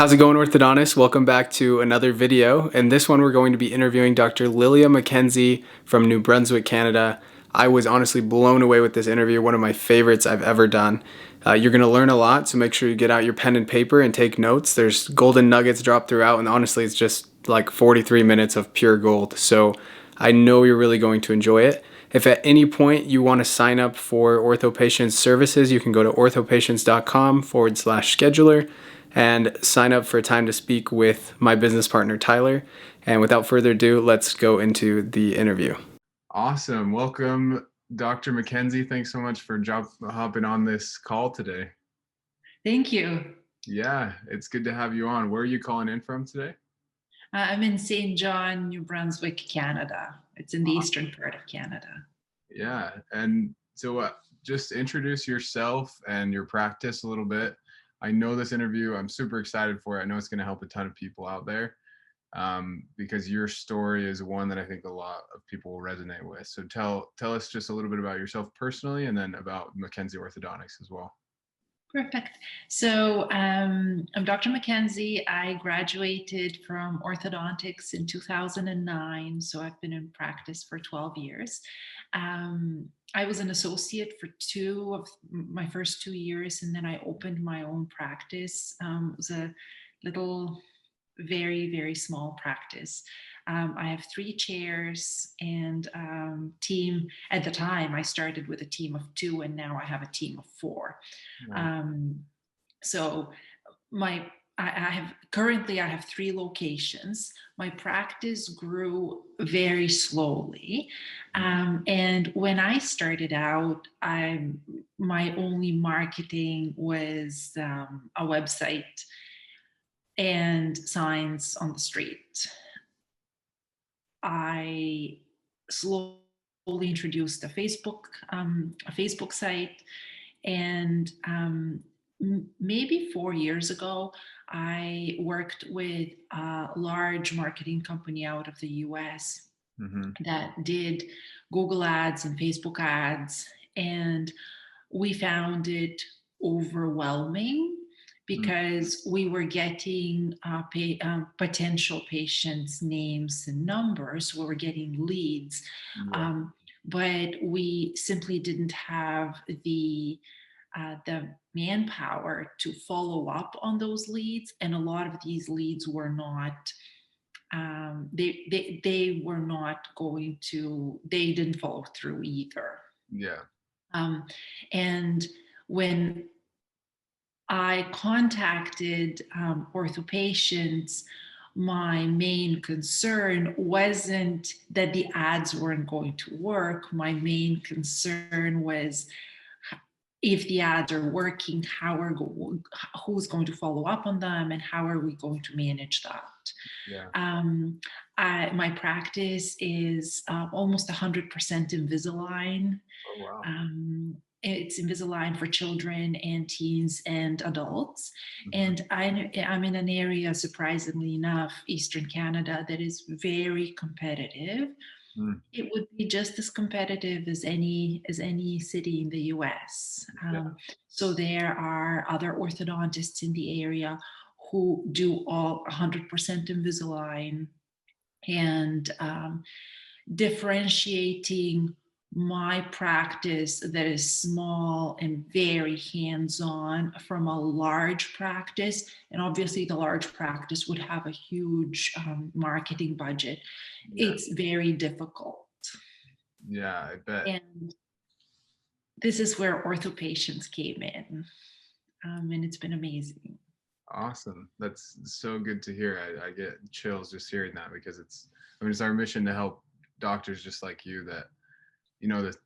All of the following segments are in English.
How's it going, orthodontists? Welcome back to another video. In this one, we're going to be interviewing Dr. Liliya MacKenzie from New Brunswick, Canada. I was honestly blown away with this interview, one of my favorites I've ever done. You're going to learn a lot, so make sure you get out your pen and paper and take notes. There's golden nuggets dropped throughout, and honestly, it's just like 43 minutes of pure gold. So I know you're really going to enjoy it. If at any point you want to sign up for OrthoPatients services, you can go to orthopatients.com/scheduler and sign up for a time to speak with my business partner, Tyler. And without further ado, let's go into the interview. Awesome. Welcome, Dr. McKenzie. Thanks so much for hopping on this call today. Thank you. Yeah, it's good to have you on. Where are you calling in from today? I'm in St. John, New Brunswick, Canada. It's in the eastern part of Canada. Yeah, and so just introduce yourself and your practice a little bit. I know this interview, I'm super excited for it. I know it's going to help a ton of people out there because your story is one that I think a lot of people will resonate with. So tell us just a little bit about yourself personally and then about MacKenzie Orthodontics as well. Perfect. So I'm Dr. McKenzie. I graduated from orthodontics in 2009. So I've been in practice for 12 years. I was an associate for my first 2 years, and then I opened my own practice. It was a little, very, very small practice. I have 3 chairs and team. At the time, I started with a team of 2, and now I have a team of 4. Wow. So I have 3 locations. My practice grew very slowly. And when I started out, my only marketing was a website and signs on the street. I slowly introduced a Facebook site, and maybe 4 years ago, I worked with a large marketing company out of the US that did Google ads and Facebook ads, and we found it overwhelming because we were getting potential patients' names and numbers. We were getting leads, but we simply didn't have the manpower to follow up on those leads, and a lot of these leads were not. They were not going to. They didn't follow through either. Yeah. And when I contacted OrthoPatients, my main concern wasn't that the ads weren't going to work. My main concern was, if the ads are working, who's going to follow up on them, and how are we going to manage that? Yeah. My practice is almost 100% Invisalign. Oh, wow. It's Invisalign for children and teens and adults. And I'm in an area, surprisingly enough, Eastern Canada, that is very competitive. It would be just as competitive as any city in the US. So there are other orthodontists in the area who do all 100% Invisalign, and differentiating my practice that is small and very hands-on from a large practice. And obviously the large practice would have a huge marketing budget. It's very difficult. Yeah, I bet. And this is where OrthoPatients came in, and it's been amazing. Awesome. That's so good to hear. I get chills just hearing that, because it's our mission to help doctors just like you, that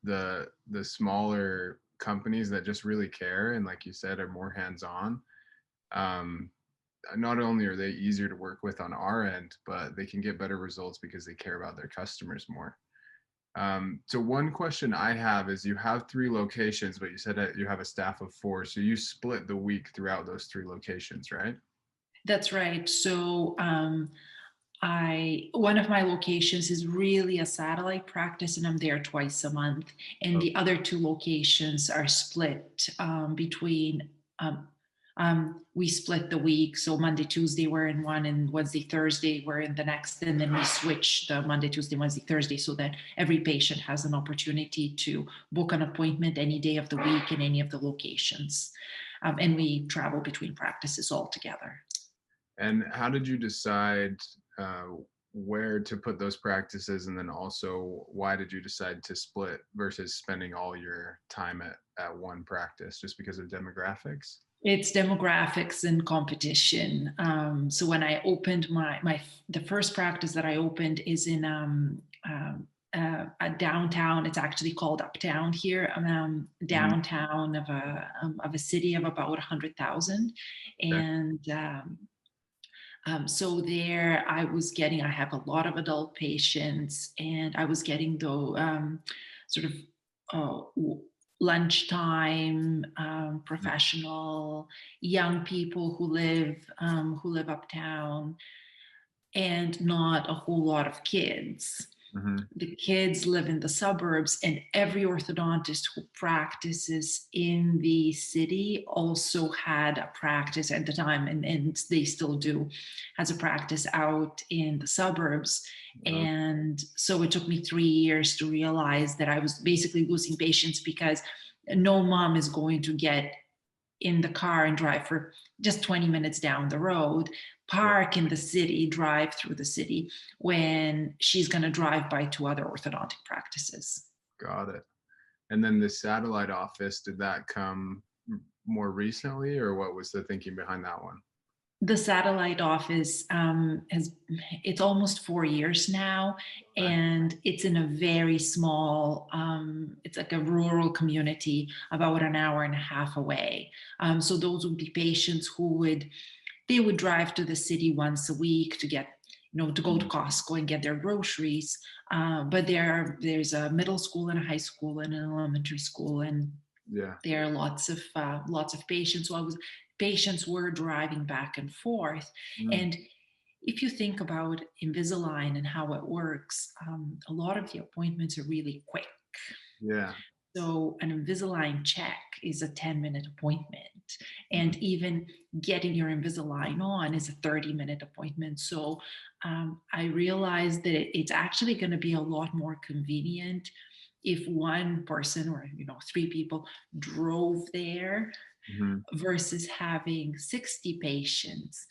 the smaller companies that just really care, and like you said, are more hands-on. Not only are they easier to work with on our end, but they can get better results because they care about their customers more. So one question I have is, you have 3 locations, but you said that you have a staff of 4. So you split the week throughout those 3 locations, right? That's right. So one of my locations is really a satellite practice, and I'm there twice a month. And the other 2 locations are split between We split the week. So Monday, Tuesday, we're in one, and Wednesday, Thursday, we're in the next. And then we switch the Monday, Tuesday, Wednesday, Thursday, so that every patient has an opportunity to book an appointment any day of the week in any of the locations. And we travel between practices all together. And how did you decide where to put those practices? And then also, why did you decide to split versus spending all your time at one practice, just because of demographics? It's demographics and competition. So when I opened the first practice that I opened is in a downtown. It's actually called Uptown here, Mhm. downtown of a city of about 100,000, Okay. and so there I have a lot of adult patients, and I was getting the sort of lunchtime professional young people who live uptown, and not a whole lot of kids. Mhm. The kids live in the suburbs, and every orthodontist who practices in the city also had a practice at the time, and they still do, has a practice out in the suburbs. Oh, And so it took me 3 years to realize that I was basically losing patients, because no mom is going to get in the car and drive for just 20 minutes down the road, yeah, park in the city, drive through the city, when she's going to drive by two other orthodontic practices. got it. And then the satellite office, did that come more recently, or what was the thinking behind that one? The satellite office it's almost 4 years now, Okay. and it's in a very small, it's like a rural community about an hour and a half away. So those would be patients who they would drive to the city once a week to get, to go to Mhm. Costco and get their groceries. But there's a middle school and a high school and an elementary school, and Yeah. there are lots of patients. So patients were driving back and forth. Mm. And if you think about Invisalign and how it works, a lot of the appointments are really quick. Yeah. So an Invisalign check is a 10-minute appointment. And Mhm. even getting your Invisalign on is a 30-minute appointment. So I realized that it's actually going to be a lot more convenient if one person, or three people, drove there, Mhm. versus having 60 patients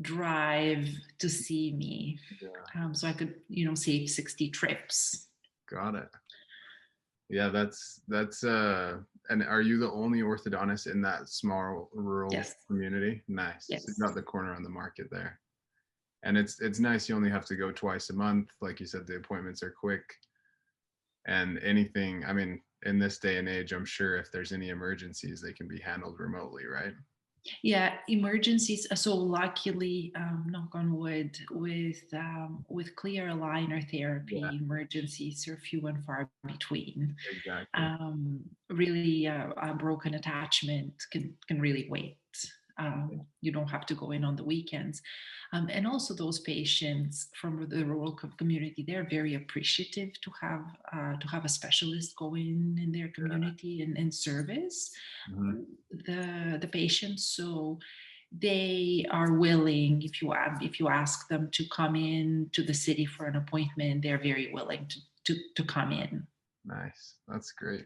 drive to see me. Yeah. So I could, save 60 trips. Got it. Yeah, that's and are you the only orthodontist in that small rural Yes. community? Nice. So you Yes. got the corner on the market there. And it's nice you only have to go twice a month. Like you said, the appointments are quick, and anything, I mean, in this day and age, I'm sure if there's any emergencies, they can be handled remotely, right? Yeah, emergencies. So luckily, knock on wood, with clear aligner Yeah, therapy, emergencies are few and far between. exactly. Really, a broken attachment can really wait. You don't have to go in on the weekends. And also those patients from the rural community, they're very appreciative to have a specialist go in their Yeah. community and service Mhm. the patients. So they are willing, if you ask them to come in to the city for an appointment, they're very willing to come in. Nice. That's great.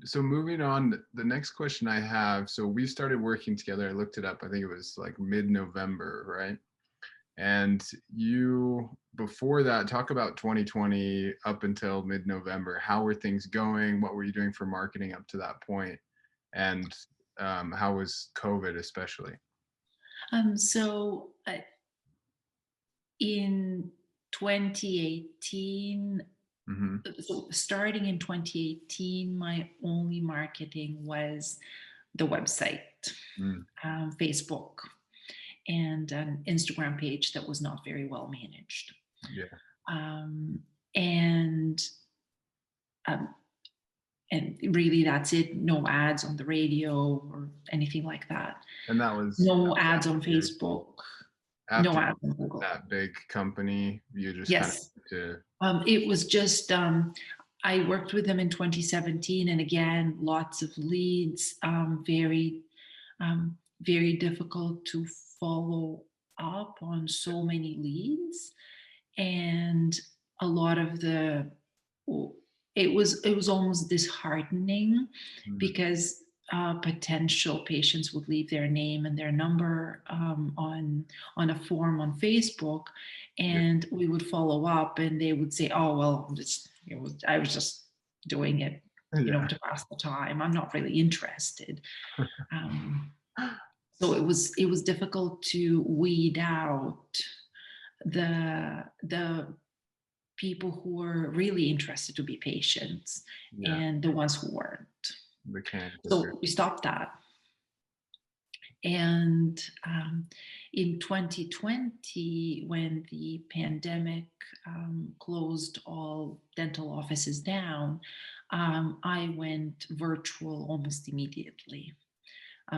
So moving on, the next question I have, so we started working together. I looked it up. I think it was like mid-November, right? And you, before that, talk about 2020 up until mid-November. How were things going? What were you doing for marketing up to that point? And how was COVID especially? So in 2018, Hmm. so starting in 2018, my only marketing was the website, Mm, Facebook, and an Instagram page that was not very well managed. yeah. Um, and um, and really that's it. No ads on the radio or anything like that. And that No was ads on Facebook. No after ads on Google. that big company, you just kind Yes. of to, It was just I worked with them in 2017, and again, lots of leads, very very difficult to follow up on so many leads, and a lot of it was almost disheartening Mm. because potential patients would leave their name and their number on a form on Facebook, Yeah. and we would follow up, and they would say, "Oh well, I was just doing it, Yeah. to pass the time. I'm not really interested." Um, so it was difficult to weed out the people who were really interested to be patients Yeah. and the ones who weren't. The can kicker. So we stopped that. And in 2020, when the pandemic closed all dental offices down, I went virtual almost immediately.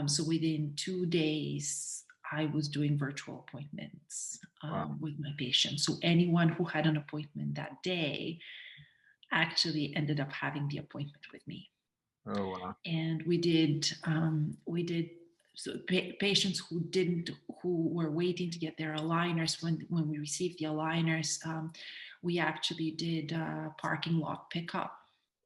So within 2 days, I was doing virtual appointments Wow. with my patients. So anyone who had an appointment that day actually ended up having the appointment with me. Oh, wow. And we did so patients who were waiting to get their aligners, when we received the aligners, we actually did parking lot pickup.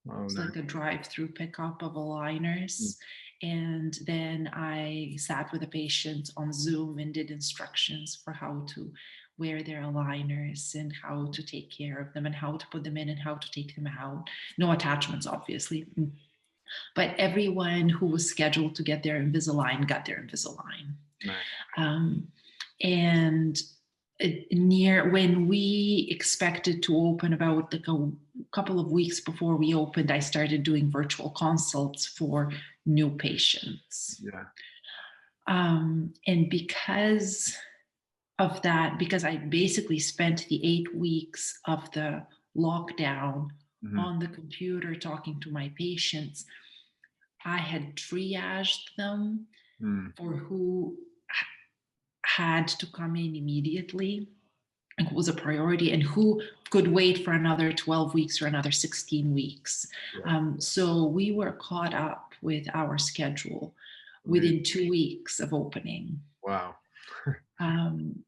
Oh, It's nice. like a drive-through pickup of Mm. aligners. And then I sat with the patient on Zoom and did instructions for how to wear their aligners and how to take care of them and how to put them in and how to take them out. No attachments, obviously. But everyone who was scheduled to get their Invisalign got their Invisalign. Nice. Um, and near when we expected to open, about like a couple of weeks before we opened, I started doing virtual consults for new patients. Yeah. And because of that, because I basically spent the 8 weeks of the lockdown Hmm. on the computer talking to my patients, I had triaged them Mm. for who had to come in immediately and who was a priority and who could wait for another 12 weeks or another 16 weeks. Yeah. So we were caught up with our schedule Amazing. within 2 weeks of opening. Wow. Um,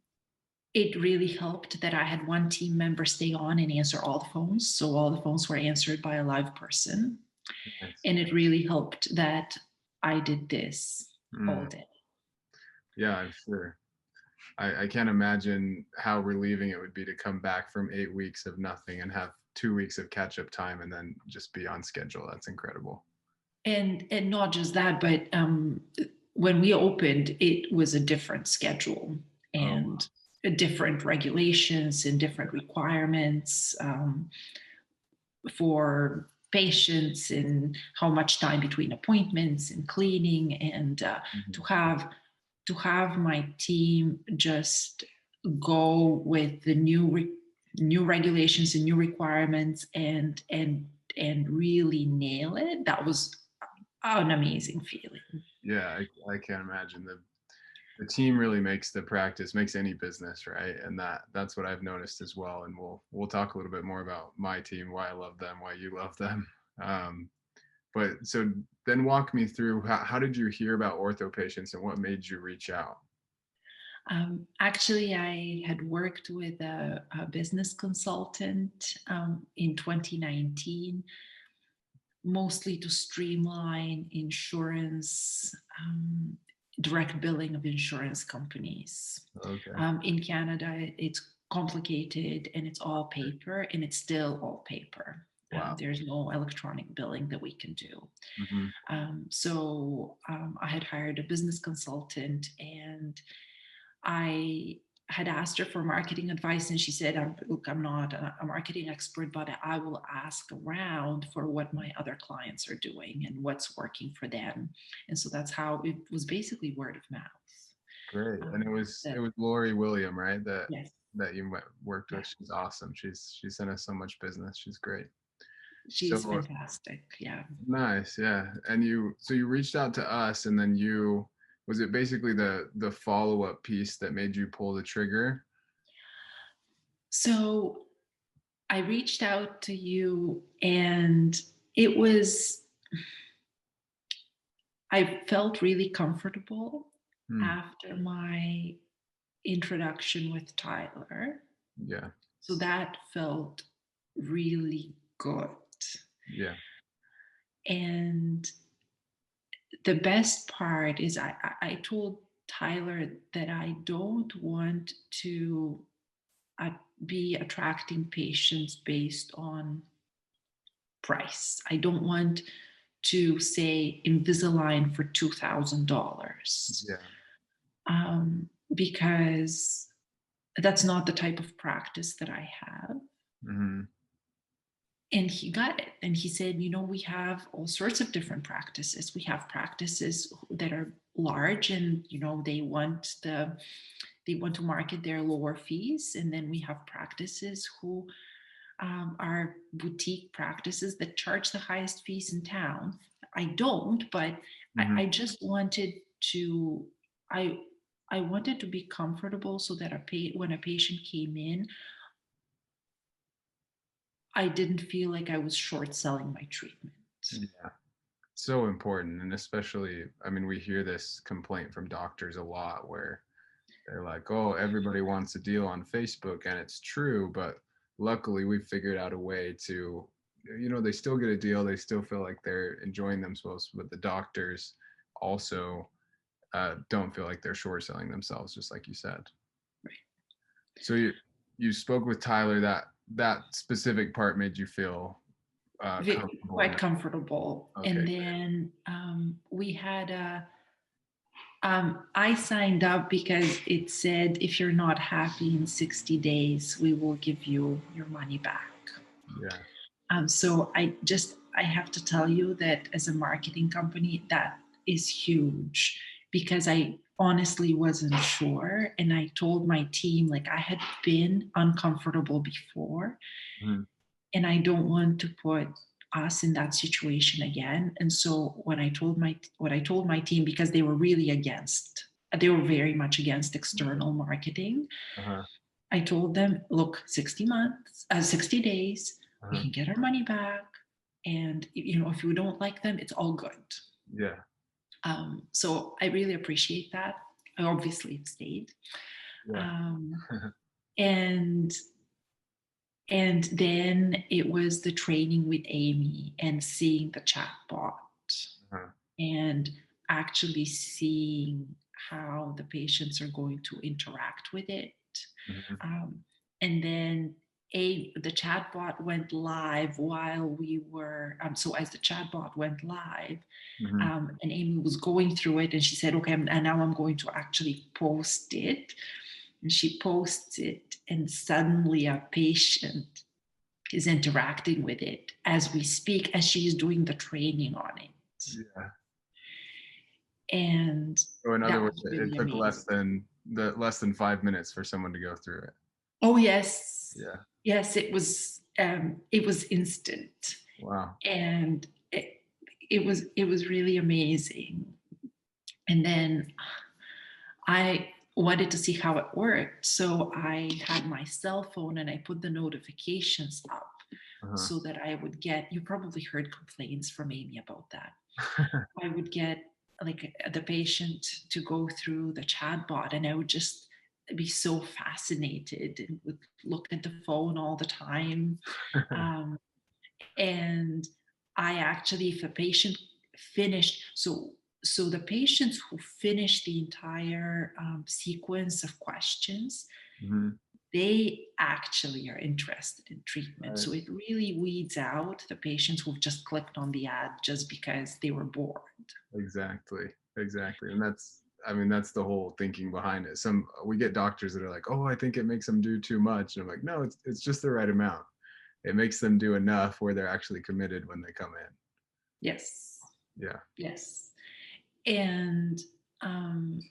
it really helped that I had one team member stay on and answer all the phones. So all the phones were answered by a live person. Nice. And it really helped that I did this all Mm. day. Yeah, I'm sure. I can't imagine how relieving it would be to come back from 8 weeks of nothing and have 2 weeks of catch up time and then just be on schedule. That's incredible. And not just that, but when we opened, it was a different schedule Oh, and different regulations and different requirements for patients and how much time between appointments and cleaning, and mhm. to have my team just go with the new regulations and new requirements and really nail it. That was an amazing feeling. Yeah, I can't imagine. The team really makes the practice, makes any business, right? And that's what I've noticed as well. And we'll talk a little bit more about my team, why I love them, why you love them. Um, but so then walk me through how did you hear about OrthoPatients and what made you reach out? Actually, I had worked with a business consultant in 2019, mostly to streamline insurance, direct billing of insurance companies. Okay. In Canada, it's complicated and it's all paper, and it's still all paper. Wow. There's no electronic billing that we can do. Hmm. So I had hired a business consultant, and I had asked her for marketing advice, and she said, "Look, I'm not a marketing expert, but I will ask around for what my other clients are doing and what's working for them." And so that's how it was, basically word of mouth. Great. And it That was Lori William, right? Yes, That you worked yeah, with. She's awesome. She sent us so much business. She's great. she's So fantastic. Yeah. nice, yeah. And you reached out to us, and then was it basically the follow-up piece that made you pull the trigger? So I reached out to you, and it was I felt really comfortable Hmm. after my introduction with Tyler. Yeah. So that felt really good. Yeah. And the best part is I told Tyler that I don't want to be attracting patients based on price. I don't want to say Invisalign for $2,000 Yeah. because that's not the type of practice that I have. Hmm. And he got it. And he said, we have all sorts of different practices. We have practices that are large and, they want to market their lower fees. And then we have practices who are boutique practices that charge the highest fees in town. I don't, but Hmm. I just wanted to, I wanted to be comfortable so that when a patient came in, I didn't feel like I was short selling my treatment. Yeah. So important. And especially, I mean, we hear this complaint from doctors a lot where they're like, oh, everybody wants a deal on Facebook, and it's true, but luckily we've figured out a way to, they still get a deal, they still feel like they're enjoying themselves, but the doctors also don't feel like they're short selling themselves, just like you said. Right. So you spoke with Tyler, that specific part made you feel comfortable Quite enough. comfortable. Okay. And then we had I signed up because it said if you're not happy in 60 days, we will give you your money back. Yeah. So I have to tell you that as a marketing company, that is huge because I honestly wasn't sure. And I told my team, like, I had been uncomfortable before, Mhm. and I don't want to put us in that situation again. And so what I told my team, because they were very much against external marketing. Uh-huh. I told them, look, 60 days, we Uh-huh. can get our money back. And, if you don't like them, it's all good. Yeah. So I really appreciate that. I obviously stayed. Yeah. And and then it was the training with Amy and seeing the chatbot Uh-huh. and actually seeing how the patients are going to interact with it. Mhm. And then the chatbot went live while we were, so as the chatbot went live, Mhm. and Amy was going through it and she said, okay, and now I'm going to actually post it. And she posts it, and suddenly a patient is interacting with it as we speak, as she's doing the training on it. Yeah. And So in other that words, was it really took amazing. less than 5 minutes for someone to go through it. Oh yes, Yeah. yes, it was instant, Wow. and it was really amazing. And then I wanted to see how it worked, so I had my cell phone and I put the notifications up Uh-huh. so that I would get. You probably heard complaints from Amy about that. I would get like the patient to go through the chatbot, and I would just be so fascinated and would look at the phone all the time. Um, and I actually, if a patient finished, so the patients who finish the entire sequence of questions, Mhm. they actually are interested in treatment. Right. So it really weeds out the patients who've just clicked on the ad just because they were bored. Exactly. Exactly. And that's the whole thinking behind it. We get doctors that are like, "Oh, I think it makes them do too much." And I'm like, "No, it's just the right amount. It makes them do enough where they're actually committed when they come in." Yes, Yeah. yes. And um,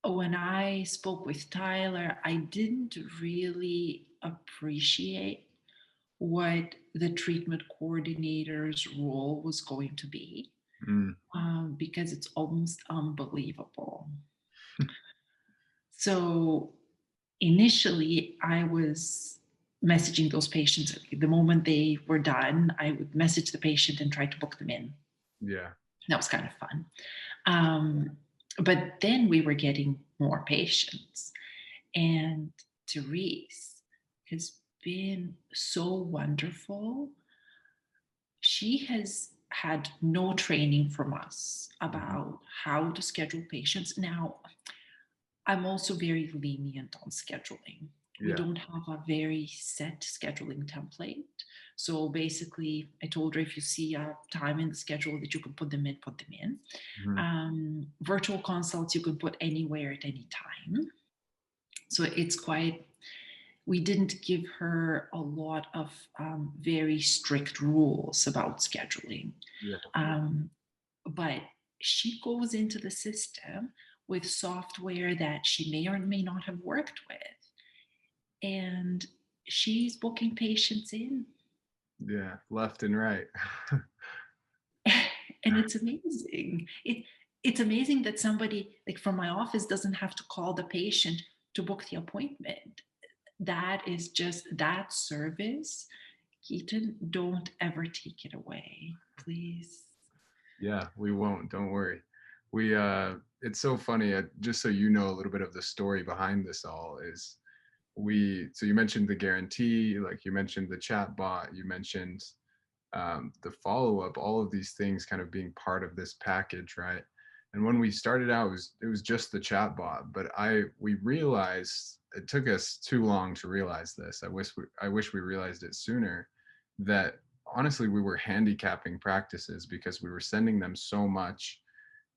when I spoke with Tyler, I didn't really appreciate what the treatment coordinator's role was going to be, Mm. because it's almost unbelievable. So initially, I was messaging those patients. The moment they were done, I would message the patient and try to book them in. Yeah. That was kind of fun. But then we were getting more patients, and Therese has been so wonderful. She has had no training from us about how to schedule patients. Now, I'm also very lenient on scheduling. We Yeah. don't have a very set scheduling template. So basically, I told her, if you see a time in the schedule that you can put them in, put them in. Virtual consults you can put anywhere at any time. So it's quite, we didn't give her a lot of very strict rules about scheduling. Yeah. But she goes into the system with software that she may or may not have worked with, and she's booking patients in. Yeah, left and right. And it's amazing. It's amazing that somebody like from my office doesn't have to call the patient to book the appointment. That is just that service. Keaton, don't ever take it away, please. Yeah, we won't. Don't worry. We it's so funny. Just so you know a little bit of the story behind this all is so you mentioned the guarantee, like you mentioned the chat bot, you mentioned the follow-up, all of these things kind of being part of this package, right? And when we started out, it was just the chat bot, but we realized it took us too long to realize this. I wish we realized it sooner, that honestly we were handicapping practices because we were sending them so much,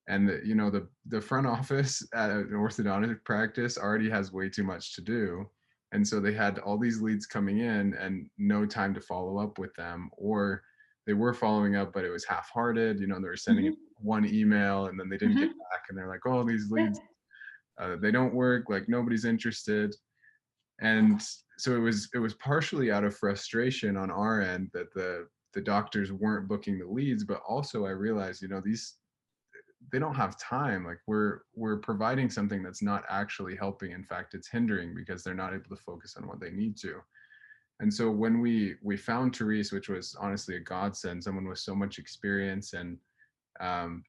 and the front office at an orthodontic practice already has way too much to do. And so they had all these leads coming in and no time to follow up with them, or they were following up, but it was half-hearted. They were sending one email and then they didn't get back, and they're like, oh, these leads, they don't work, like nobody's interested. And so it was partially out of frustration on our end that the doctors weren't booking the leads, but also I realized, they don't have time. Like we're providing something that's not actually helping. In fact, it's hindering because they're not able to focus on what they need to. And so when we found Therese, which was honestly a godsend, someone with so much experience and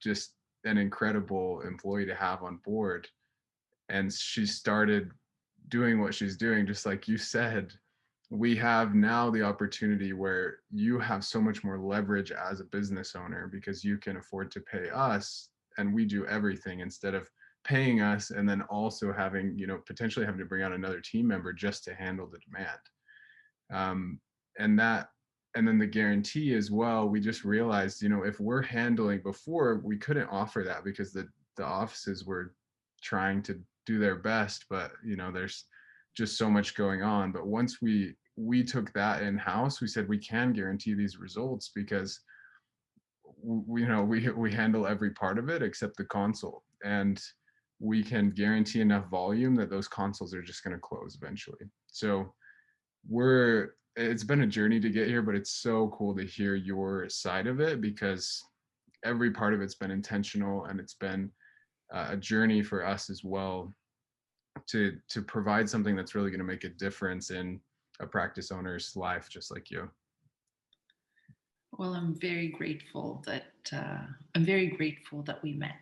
just an incredible employee to have on board, and she started doing what she's doing, just like you said, we have now the opportunity where you have so much more leverage as a business owner because you can afford to pay us and we do everything, instead of paying us and then also having, potentially having to bring out another team member just to handle the demand. And then the guarantee as well, we just realized, if we're handling, before we couldn't offer that because the offices were trying to do their best, but there's just so much going on. But once we took that in-house, we said we can guarantee these results because we handle every part of it except the console, and we can guarantee enough volume that those consoles are just going to close eventually. So it's been a journey to get here, but it's so cool to hear your side of it because every part of it's been intentional, and it's been a journey for us as well to provide something that's really going to make a difference in a practice owner's life, just like you. Well, I'm very grateful that we met.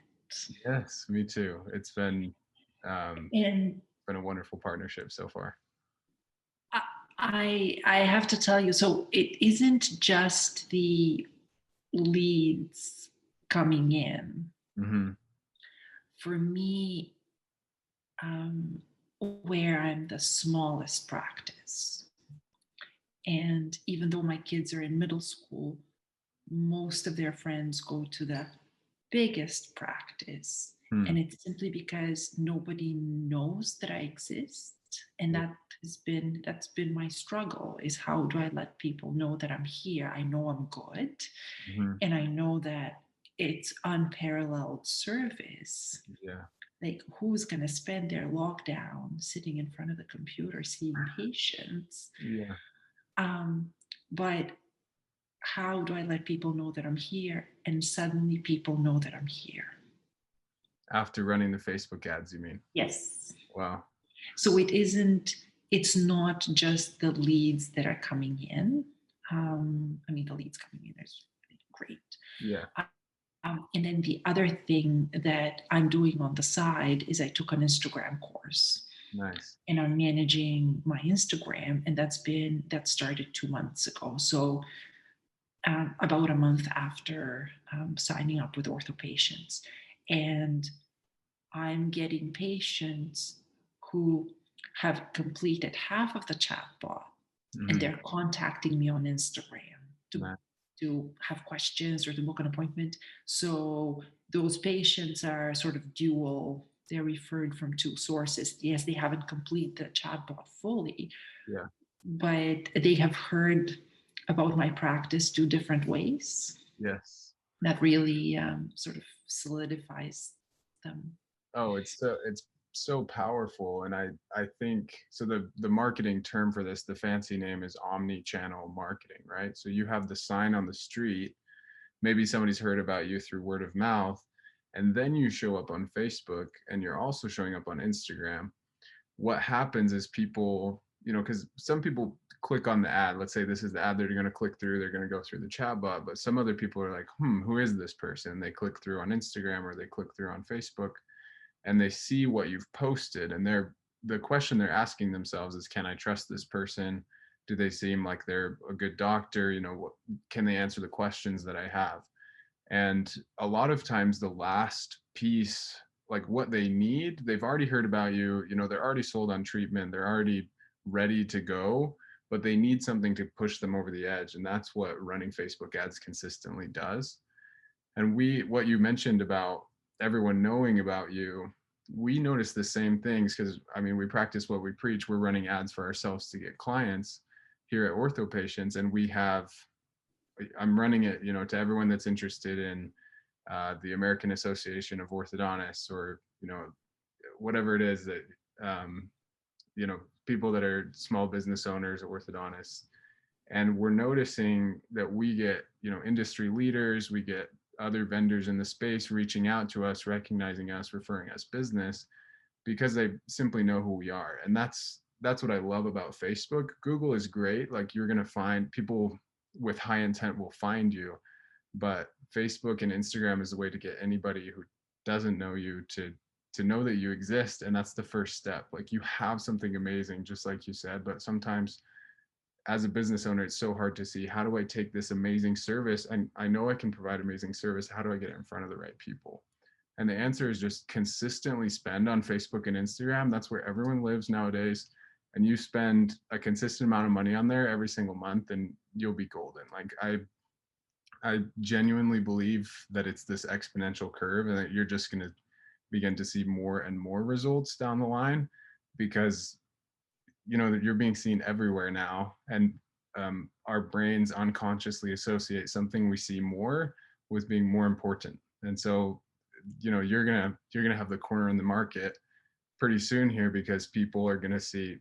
Yes, me too. It's been And been a wonderful partnership so far. I have to tell you, so it isn't just the leads coming in. For me, where I'm the smallest practice, and even though my kids are in middle school, most of their friends go to the biggest practice. And it's simply because nobody knows that I exist. And that's been my struggle, is how do I let people know that I'm here? I know I'm good. And I know that it's unparalleled service. Yeah. Like, who's going to spend their lockdown sitting in front of the computer seeing patients? Yeah. But how do I let people know that I'm here? And suddenly people know that I'm here. After running the Facebook ads, you mean? Yes. Wow. So it's not just the leads that are coming in. The leads coming in is great. Yeah. And then the other thing that I'm doing on the side is I took an Instagram course, Nice. and I'm managing my Instagram, and that started 2 months ago. So about a month after signing up with OrthoPatients, and I'm getting patients who have completed half of the chatbot, and Mhm. they're contacting me on Instagram to Nice. to have questions or to book an appointment. So those patients are sort of dual. They're referred from two sources. Yes, they haven't completed the chatbot fully, Yeah. but they have heard about my practice 2 different ways. Yes. That really sort of solidifies them. Oh, it's so powerful, and I think so. The marketing term for this, the fancy name is omni-channel marketing, right? So you have the sign on the street. Maybe somebody's heard about you through word of mouth, and then you show up on Facebook, and you're also showing up on Instagram. What happens is people, because some people click on the ad. Let's say this is the ad they're going to click through. They're going to go through the chatbot, but some other people are like, who is this person? They click through on Instagram or they click through on Facebook, and they see what you've posted, and the question they're asking themselves is, can I trust this person? Do they seem like they're a good doctor? What can they answer the questions that I have? And a lot of times the last piece, like what they need, they've already heard about you, they're already sold on treatment, they're already ready to go, but they need something to push them over the edge, and that's what running Facebook ads consistently does. And what you mentioned about everyone knowing about you, we notice the same things, because I mean, we practice what we preach. We're running ads for ourselves to get clients here at OrthoPatients, and I'm running it, to everyone that's interested in the American Association of Orthodontists, or whatever it is that um, people that are small business owners, orthodontists. And we're noticing that we get industry leaders, we get other vendors in the space reaching out to us, recognizing us, referring us business, because they simply know who we are. And that's what I love about Facebook. Google is great, like you're going to find people with high intent will find you, but Facebook and Instagram is the way to get anybody who doesn't know you to know that you exist. And that's the first step. Like, you have something amazing, just like you said, but sometimes as a business owner, it's so hard to see, how do I take this amazing service, and I know I can provide amazing service, how do I get it in front of the right people? And the answer is just consistently spend on Facebook and Instagram. That's where everyone lives nowadays. And you spend a consistent amount of money on there every single month, and you'll be golden. Like, I genuinely believe that it's this exponential curve, and that you're just going to begin to see more and more results down the line, because that you're being seen everywhere now, and our brains unconsciously associate something we see more with being more important. And so you're gonna have the corner in the market pretty soon here, because people are gonna see,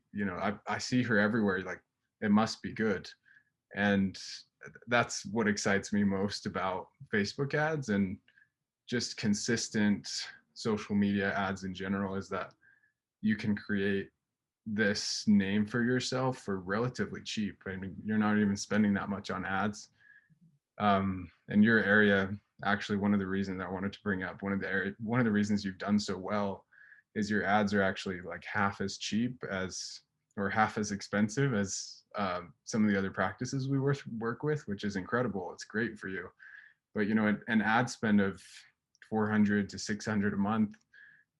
I see her everywhere, like, it must be good. And that's what excites me most about Facebook ads and just consistent social media ads in general, is that you can create this name for yourself for relatively cheap. I mean, you're not even spending that much on ads. In your area, actually, one of the reasons I wanted to bring up, one of the reasons you've done so well is your ads are actually like half as cheap as, or half as expensive as some of the other practices we work with, which is incredible. It's great for you. But an ad spend of 400 to 600 a month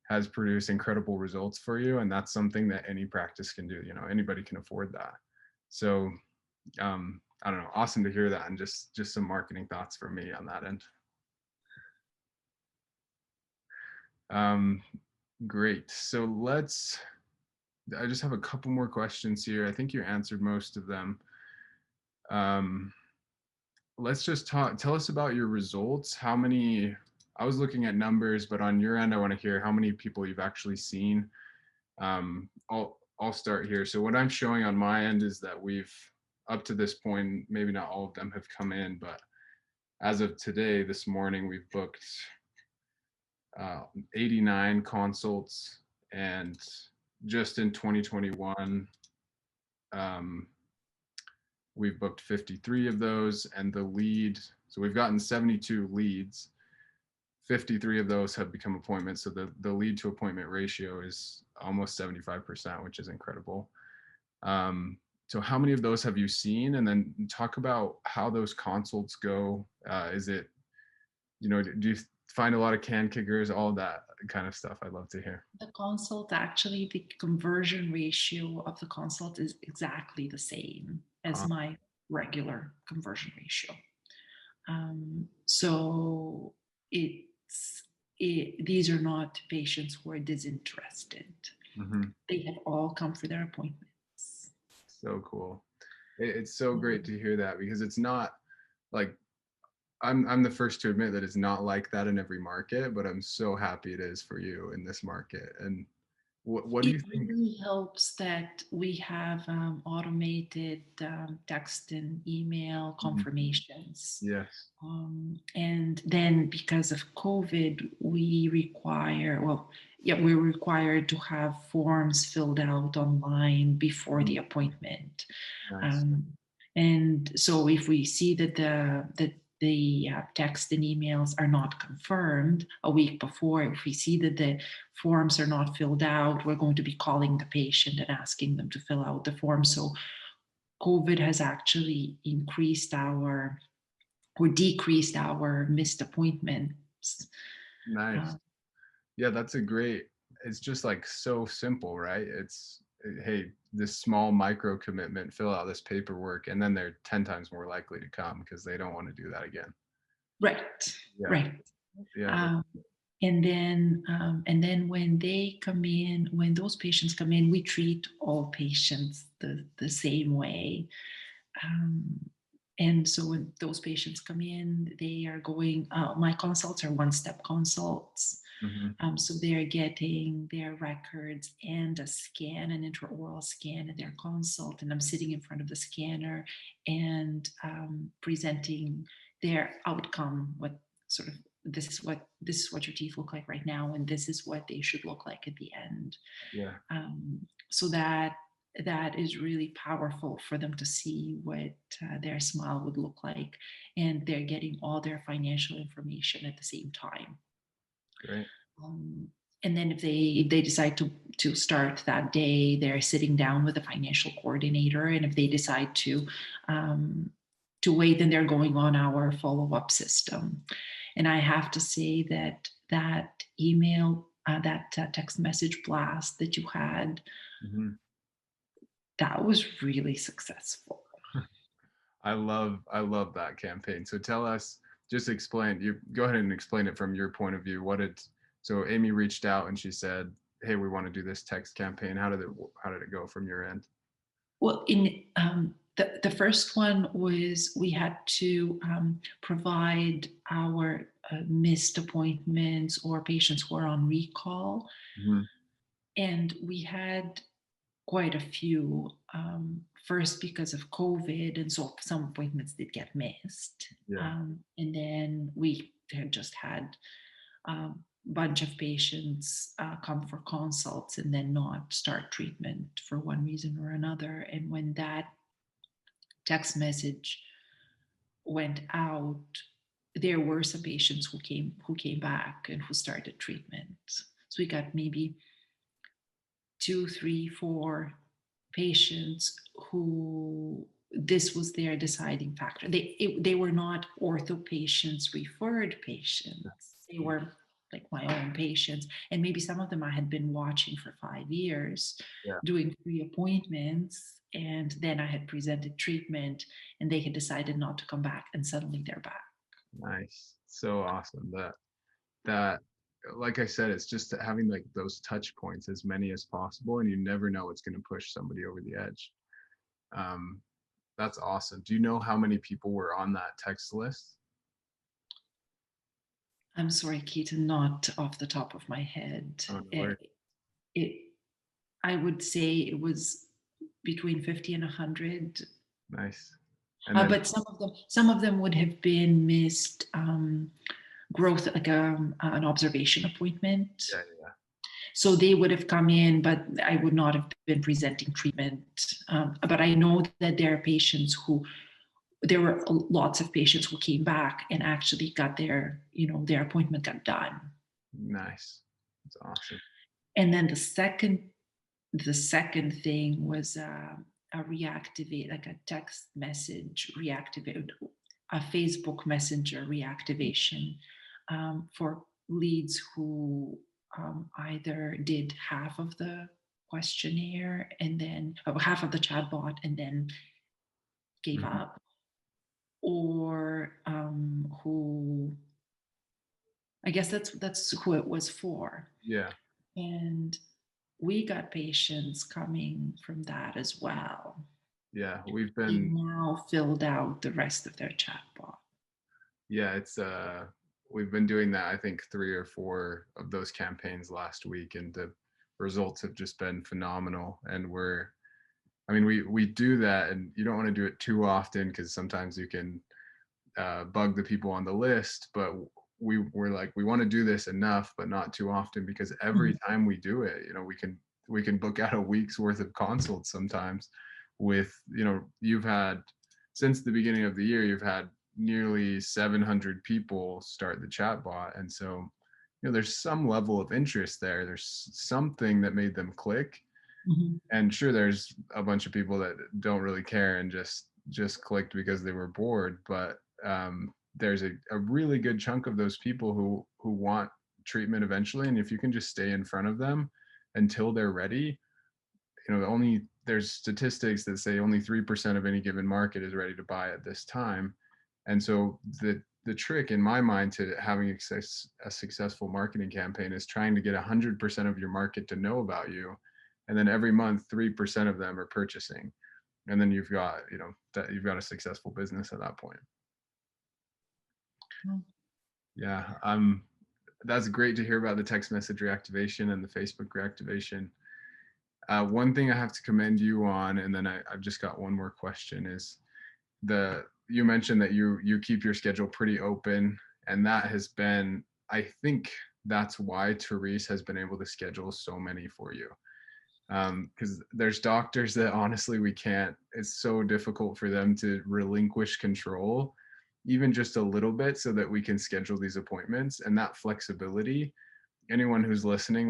has produced incredible results for you, and that's something that any practice can do. Anybody can afford that. So I don't know, awesome to hear that, and just some marketing thoughts from me on that end. um Great. So I just have a couple more questions here. I think you answered most of them. um let's just tell us about your results. How many, I was looking at numbers, but on your end, I want to hear how many people you've actually seen. I'll start here. So what I'm showing on my end is that we've, up to this point, maybe not all of them have come in, but as of today, this morning, we've booked 89 consults, and just in 2021, we've booked 53 of those, and the lead. So we've gotten 72 leads, 53 of those have become appointments. So the lead to appointment ratio is almost 75%, which is incredible. So how many of those have you seen? And then talk about how those consults go. Is it, do you find a lot of can kickers, all that kind of stuff? I'd love to hear. The consult, actually, the conversion ratio of the consult is exactly the same as my regular conversion ratio. So these are not patients who are disinterested. They have all come for their appointments. So cool. It's so great to hear that, because it's not like, I'm the first to admit that it's not like that in every market, but I'm so happy it is for you in this market. And what do you think? It really helps that we have automated text and email confirmations. Yes. And then because of COVID, we're required to have forms filled out online before the appointment. Nice. And so if we see that the text and emails are not confirmed a week before, if we see that the forms are not filled out, we're going to be calling the patient and asking them to fill out the form. So COVID has actually decreased our missed appointments. Nice. Yeah, that's it's just like so simple, right? It's, hey, this small micro commitment, fill out this paperwork, and then they're 10 times more likely to come because they don't want to do that again. Right. Yeah. Right. Yeah. And then when those patients come in, we treat all patients the same way. And so when those patients come in, they are going, my consults are one-step consults. So they're getting their records and a scan, an intraoral scan of their consult. And I'm sitting in front of the scanner and presenting their outcome, this is what your teeth look like right now, and this is what they should look like at the end. Yeah. So that is really powerful for them to see what their smile would look like, and they're getting all their financial information at the same time. Great. And then if they decide to start that day, they're sitting down with a financial coordinator, and if they decide to wait, then they're going on our follow-up system. And I have to say that email, that text message blast that you had, that was really successful. I love that campaign. So tell us, just explain, go ahead and explain it from your point of view. So Amy reached out and she said, hey, we want to do this text campaign. How did it go from your end? Well, in the first one was we had to provide our missed appointments or patients who are on recall. And we had quite a few, first because of COVID, and so some appointments did get missed. Yeah. And then we had just had a bunch of patients come for consults and then not start treatment for one reason or another. And when that text message went out, there were some patients who came back and who started treatment. So we got maybe 2, 3, 4 patients who this was their deciding factor. They were not ortho patients, referred patients. They were like my own patients, and maybe some of them I had been watching for 5 years, doing free appointments, and then I had presented treatment, and they had decided not to come back, and suddenly they're back. Nice. So awesome. That like I said, it's just having like those touch points, as many as possible, and you never know what's going to push somebody over the edge. That's awesome. Do you know how many people were on that text list? I'm sorry, Keaton, not off the top of my head. Oh, no worries. I would say it was between 50 and 100. Nice. And then, but some of them would have been missed growth, like an observation appointment. Yeah. So they would have come in, but I would not have been presenting treatment. But I know that there are patients who there were lots of patients who came back and actually got their appointment got done. Nice. That's awesome. And then the second thing was a reactivate, like a text message reactivate, a Facebook Messenger reactivation for leads who either did half of the questionnaire and then half of the chatbot and then gave Mhm. up, or who, I guess that's who it was for. Yeah. And we got patients coming from that as well. Yeah. They now filled out the rest of their chatbot. Yeah, it's we've been doing that, I think 3 or 4 of those campaigns last week, and the results have just been phenomenal. And we do that, and you don't want to do it too often because sometimes you can bug the people on the list, but we're like, we want to do this enough but not too often, because every time we do it, we can book out a week's worth of consults sometimes. With, you've had, since the beginning of the year, you've had nearly 700 people start the chatbot, and so there's some level of interest there. There's something that made them click. Mhm. And sure, there's a bunch of people that don't really care and just clicked because they were bored, but there's a really good chunk of those people who want treatment eventually, and if you can just stay in front of them until they're ready, there's statistics that say only 3% of any given market is ready to buy at this time. And so the trick in my mind to having a successful marketing campaign is trying to get 100% of your market to know about you, and then every month 3% of them are purchasing, and then you've got that you've got a successful business at that point. Mm. Yeah, that's great to hear about the text message reactivation and the Facebook reactivation. One thing I have to commend you on, and then I've just got one more question, is you mentioned that you keep your schedule pretty open, and that has been, I think that's why Therese has been able to schedule so many for you. Because there's doctors that honestly it's so difficult for them to relinquish control even just a little bit so that we can schedule these appointments. And that flexibility, anyone who's listening,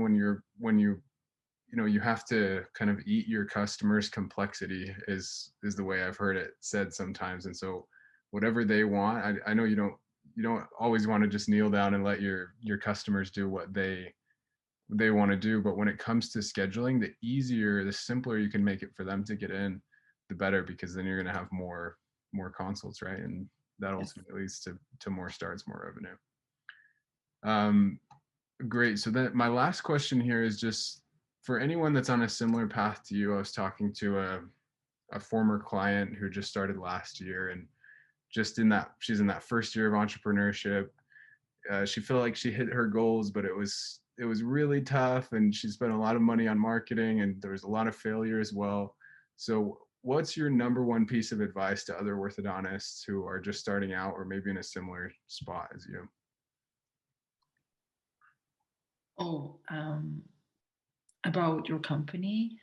you have to kind of eat your customers' complexity is the way I've heard it said sometimes. And so whatever they want, I know you don't always want to just kneel down and let your customers do what they want to do, but when it comes to scheduling, the simpler you can make it for them to get in, the better, because then you're going to have more consults, right? And that ultimately leads to more starts, more revenue. Great. So then my last question here is just for anyone that's on a similar path to you. I was talking to a former client who just started last year, and she's in that first year of entrepreneurship. She felt like she hit her goals, but it was really tough, and she spent a lot of money on marketing, and there was a lot of failure as well. So what's your number one piece of advice to other orthodontists who are just starting out or maybe in a similar spot as you? Oh, about your company?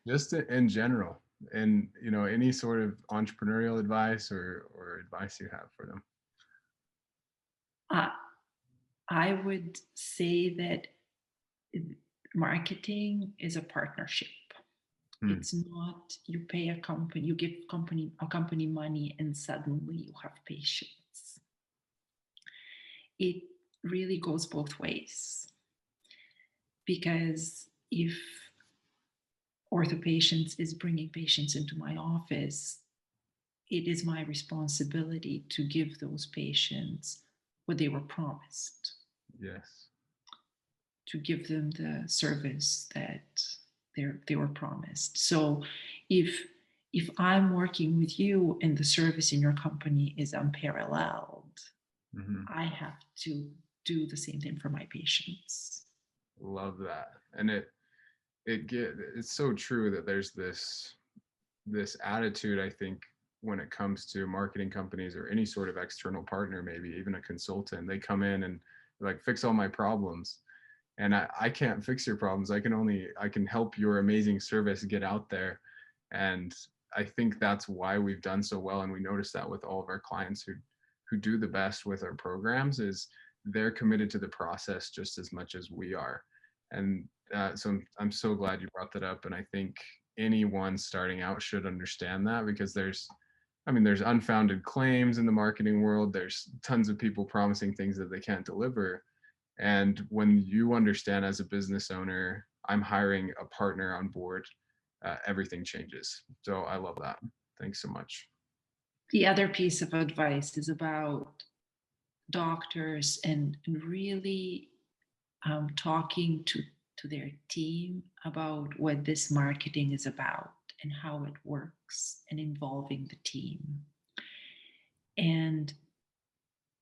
Just in general, and any sort of entrepreneurial advice or advice you have for them. Uh, I would say that marketing is a partnership. It's not you pay a company, you give a company money and suddenly you have patients. It really goes both ways, because if OrthoPatients is bringing patients into my office, it is my responsibility to give those patients what they were promised. Yes. To give them the service that they were promised. So if I'm working with you and the service in your company is unparalleled, I have to do the same thing for my patients. Love that. And it's so true that there's this attitude, I think, when it comes to marketing companies or any sort of external partner, maybe even a consultant. They come in and like, fix all my problems. And I can't fix your problems. I can help your amazing service get out there. And I think that's why we've done so well. And we notice that with all of our clients who do the best with our programs is they're committed to the process just as much as we are. And so I'm so glad you brought that up. And I think anyone starting out should understand that, because there's unfounded claims in the marketing world. There's tons of people promising things that they can't deliver. And when you understand as a business owner, I'm hiring a partner on board, everything changes. So I love that. Thanks so much. The other piece of advice is about doctors and really talking to their team about what this marketing is about and how it works, and involving the team, and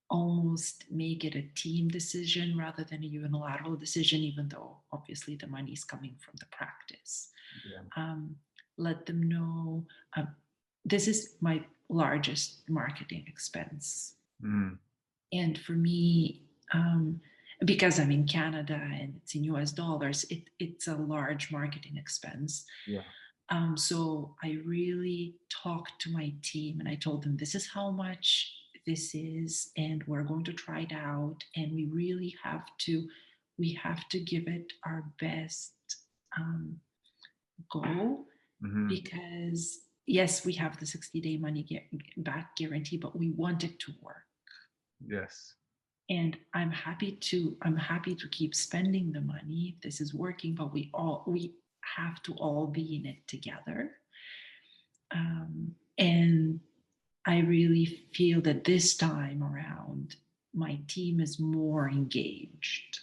almost make it a team decision rather than a unilateral decision, even though obviously the money is coming from the practice. Yeah. Let them know this is my largest marketing expense. Mm. And for me, because I'm in Canada and it's in US dollars, it's a large marketing expense. Yeah. So I really talked to my team and I told them, this is how much this is, and we're going to try it out. And we really have to give it our best go, because yes, we have the 60-day money back guarantee, but we want it to work. Yes. And I'm happy to keep spending the money if this is working, but we have to all be in it together. And I really feel that this time around, my team is more engaged.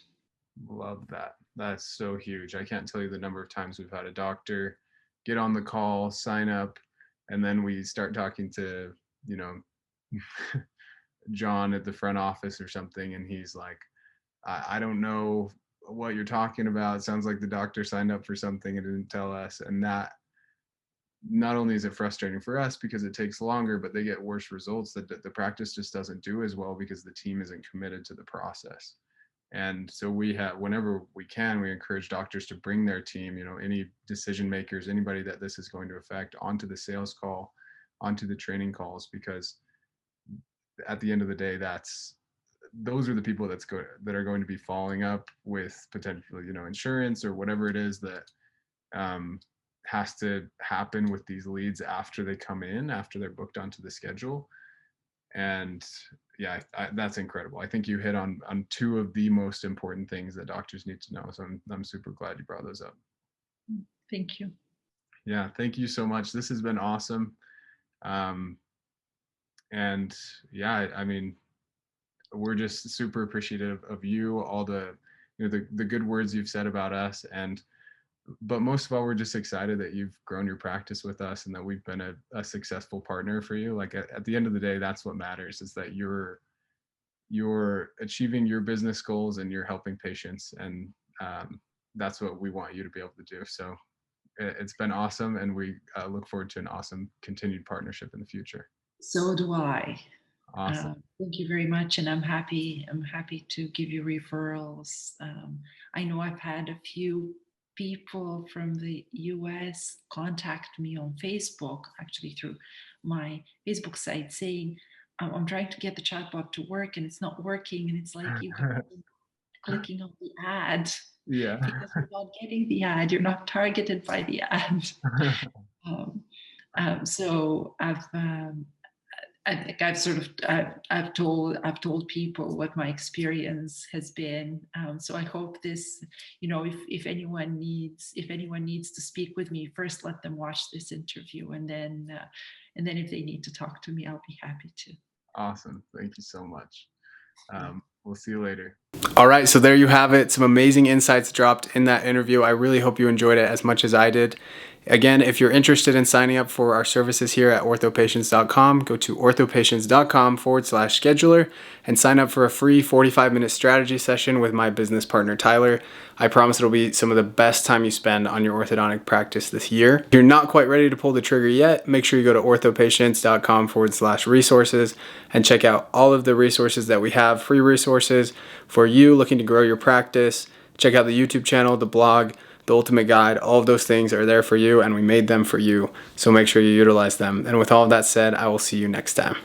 Love that. That's so huge. I can't tell you the number of times we've had a doctor get on the call, sign up, and then we start talking to, John at the front office or something, and he's like, I don't know what you're talking about. It sounds like the doctor signed up for something and didn't tell us. And that, not only is it frustrating for us because it takes longer, but they get worse results that the practice just doesn't do as well because the team isn't committed to the process. And so whenever we can, we encourage doctors to bring their team, any decision makers, anybody that this is going to affect, onto the sales call, onto the training calls, because at the end of the day, those are the people that are going to be following up with potentially, insurance or whatever it is that has to happen with these leads after they come in, after they're booked onto the schedule. And yeah, that's incredible. I think you hit on two of the most important things that doctors need to know. So I'm super glad you brought those up. Thank you. Yeah, thank you so much. This has been awesome. And yeah, we're just super appreciative of you, all the the good words you've said about us, but most of all, we're just excited that you've grown your practice with us and that we've been a successful partner for you. Like at the end of the day, that's what matters, is that you're achieving your business goals and you're helping patients, and that's what we want you to be able to do. So it's been awesome, and we look forward to an awesome continued partnership in the future. So do I. Awesome. Thank you very much, and I'm happy to give you referrals. I know I've had a few people from the US contact me on Facebook, actually through my Facebook site, saying, I'm trying to get the chatbot to work and it's not working. And it's like, you guys clicking on the ad. Yeah. Because you're not getting the ad, you're not targeted by the ad. So I think I've told people what my experience has been. So I hope this, if anyone needs to speak with me, first let them watch this interview, and then if they need to talk to me, I'll be happy to. Awesome. Thank you so much. We'll see you later. All right, so there you have it. Some amazing insights dropped in that interview. I really hope you enjoyed it as much as I did. Again, if you're interested in signing up for our services here at orthopatients.com, go to orthopatients.com/scheduler and sign up for a free 45-minute strategy session with my business partner, Tyler. I promise it'll be some of the best time you spend on your orthodontic practice this year. If you're not quite ready to pull the trigger yet, make sure you go to orthopatients.com/resources and check out all of the resources that we have, free resources for you looking to grow your practice. Check out the YouTube channel, the blog, the ultimate guide, all of those things are there for you, and we made them for you. So make sure you utilize them. And with all of that said, I will see you next time.